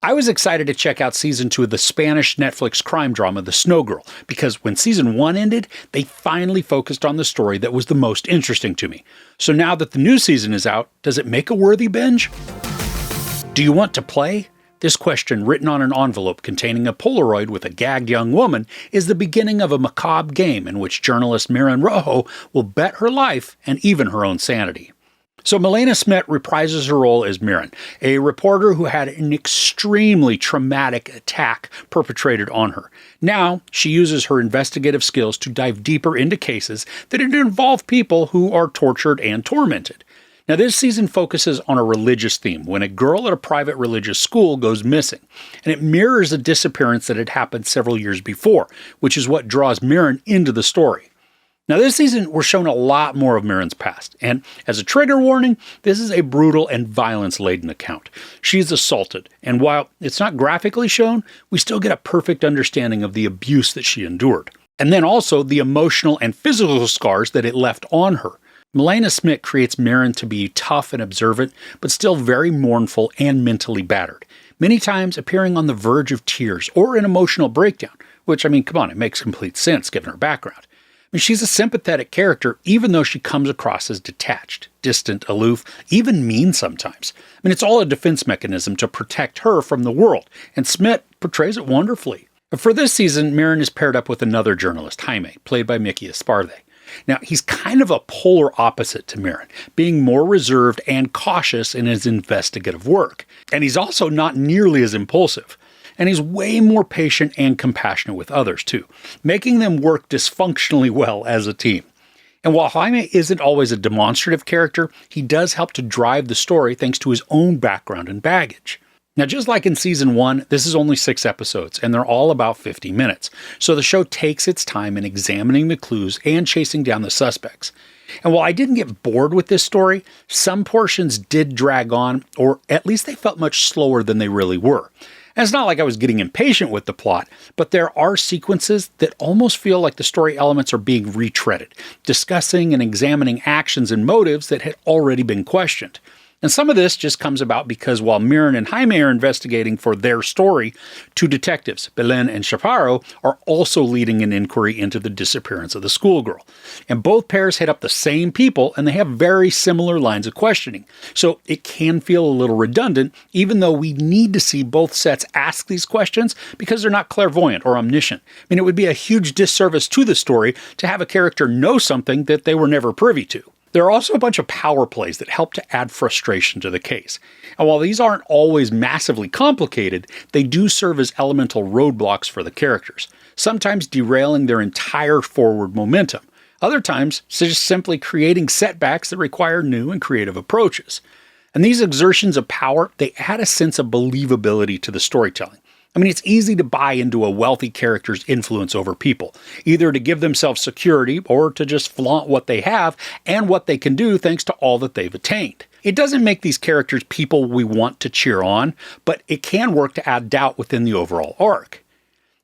I was excited to check out season 2 of the Spanish Netflix crime drama The Snow Girl, because when season 1 ended, they finally focused on the story that was the most interesting to me. So now that the new season is out, does it make a worthy binge? Do you want to play? This question, written on an envelope containing a Polaroid with a gagged young woman, is the beginning of a macabre game in which journalist Miren Rojo will bet her life and even her own sanity. So Milena Smith reprises her role as Miren, a reporter who had an extremely traumatic attack perpetrated on her. Now, she uses her investigative skills to dive deeper into cases that involve people who are tortured and tormented. Now, this season focuses on a religious theme when a girl at a private religious school goes missing, and it mirrors a disappearance that had happened several years before, which is what draws Miren into the story. Now, this season, we're shown a lot more of Miren's past, and as a trigger warning, this is a brutal and violence-laden account. She's assaulted, and while it's not graphically shown, we still get a perfect understanding of the abuse that she endured. And then also the emotional and physical scars that it left on her. Milena Smith creates Miren to be tough and observant, but still very mournful and mentally battered, many times appearing on the verge of tears or an emotional breakdown, which, I mean, come on, it makes complete sense given her background. She's a sympathetic character, even though she comes across as detached, distant, aloof, even mean sometimes. It's all a defense mechanism to protect her from the world, and Smith portrays it wonderfully. For this season, Miren is paired up with another journalist, Jaime, played by Mickey Esparde. Now, he's kind of a polar opposite to Miren, being more reserved and cautious in his investigative work. And he's also not nearly as impulsive. And he's way more patient and compassionate with others, too, making them work dysfunctionally well as a team. And while Jaime isn't always a demonstrative character, he does help to drive the story thanks to his own background and baggage. Now, just like in season 1, this is only 6 episodes, and they're all about 50 minutes. So the show takes its time in examining the clues and chasing down the suspects. And while I didn't get bored with this story, some portions did drag on, or at least they felt much slower than they really were. And it's not like I was getting impatient with the plot, but there are sequences that almost feel like the story elements are being retreaded, discussing and examining actions and motives that had already been questioned. And some of this just comes about because while Miren and Jaime are investigating for their story, 2 detectives, Belen and Chaparro, are also leading an inquiry into the disappearance of the schoolgirl. And both pairs hit up the same people, and they have very similar lines of questioning. So it can feel a little redundant, even though we need to see both sets ask these questions because they're not clairvoyant or omniscient. It would be a huge disservice to the story to have a character know something that they were never privy to. There are also a bunch of power plays that help to add frustration to the case. And while these aren't always massively complicated, they do serve as elemental roadblocks for the characters, sometimes derailing their entire forward momentum. Other times, just simply creating setbacks that require new and creative approaches. And these exertions of power, they add a sense of believability to the storytelling. It's easy to buy into a wealthy character's influence over people, either to give themselves security or to just flaunt what they have and what they can do thanks to all that they've attained. It doesn't make these characters people we want to cheer on, but it can work to add doubt within the overall arc.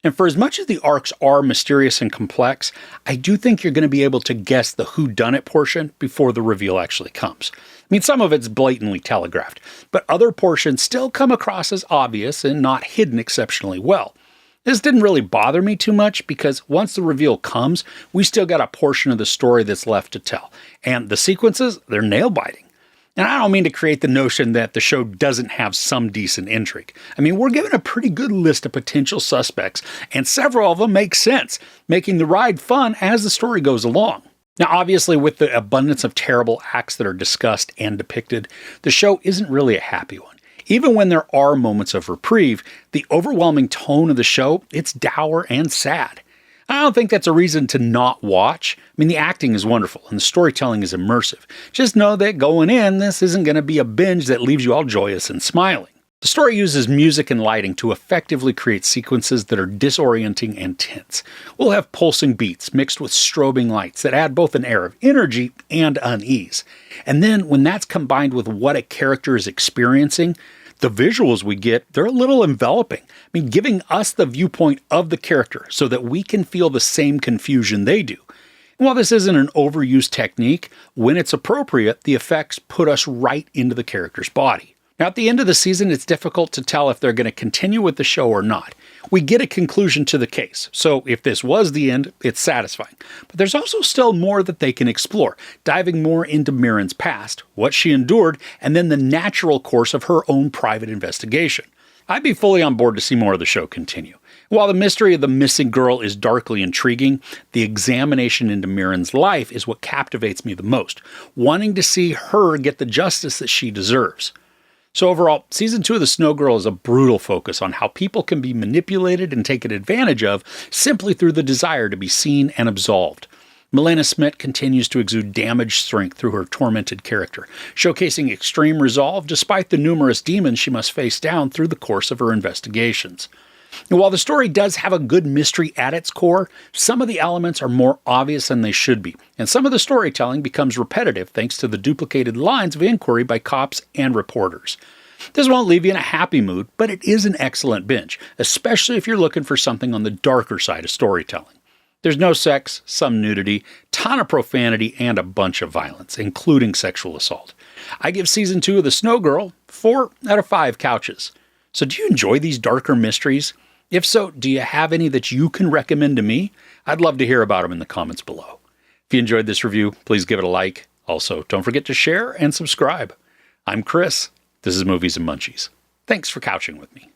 And for as much as the arcs are mysterious and complex, I do think you're going to be able to guess the whodunit portion before the reveal actually comes. Some of it's blatantly telegraphed, but other portions still come across as obvious and not hidden exceptionally well. This didn't really bother me too much because once the reveal comes, we still got a portion of the story that's left to tell. And the sequences, they're nail-biting. And I don't mean to create the notion that the show doesn't have some decent intrigue. We're given a pretty good list of potential suspects, and several of them make sense, making the ride fun as the story goes along. Now, obviously, with the abundance of terrible acts that are discussed and depicted, the show isn't really a happy one. Even when there are moments of reprieve, the overwhelming tone of the show, it's dour and sad. I don't think that's a reason to not watch. The acting is wonderful and the storytelling is immersive. Just know that going in, this isn't going to be a binge that leaves you all joyous and smiling. The story uses music and lighting to effectively create sequences that are disorienting and tense. We'll have pulsing beats mixed with strobing lights that add both an air of energy and unease. And then when that's combined with what a character is experiencing, the visuals we get, they're a little enveloping. Giving us the viewpoint of the character so that we can feel the same confusion they do. And while this isn't an overused technique, when it's appropriate, the effects put us right into the character's body. Now, at the end of the season, it's difficult to tell if they're going to continue with the show or not. We get a conclusion to the case, so if this was the end, it's satisfying. But there's also still more that they can explore, diving more into Miren's past, what she endured, and then the natural course of her own private investigation. I'd be fully on board to see more of the show continue. While the mystery of the missing girl is darkly intriguing, the examination into Miren's life is what captivates me the most, wanting to see her get the justice that she deserves. So overall, Season 2 of The Snow Girl is a brutal focus on how people can be manipulated and taken advantage of simply through the desire to be seen and absolved. Milena Smith continues to exude damaged strength through her tormented character, showcasing extreme resolve despite the numerous demons she must face down through the course of her investigations. And while the story does have a good mystery at its core, some of the elements are more obvious than they should be, and some of the storytelling becomes repetitive thanks to the duplicated lines of inquiry by cops and reporters. This won't leave you in a happy mood, but it is an excellent binge, especially if you're looking for something on the darker side of storytelling. There's no sex, some nudity, ton of profanity, and a bunch of violence, including sexual assault. I give Season 2 of The Snow Girl 4 out of 5 couches. So do you enjoy these darker mysteries? If so, do you have any that you can recommend to me? I'd love to hear about them in the comments below. If you enjoyed this review, please give it a like. Also, don't forget to share and subscribe. I'm Chris. This is Movies and Munchies. Thanks for couching with me.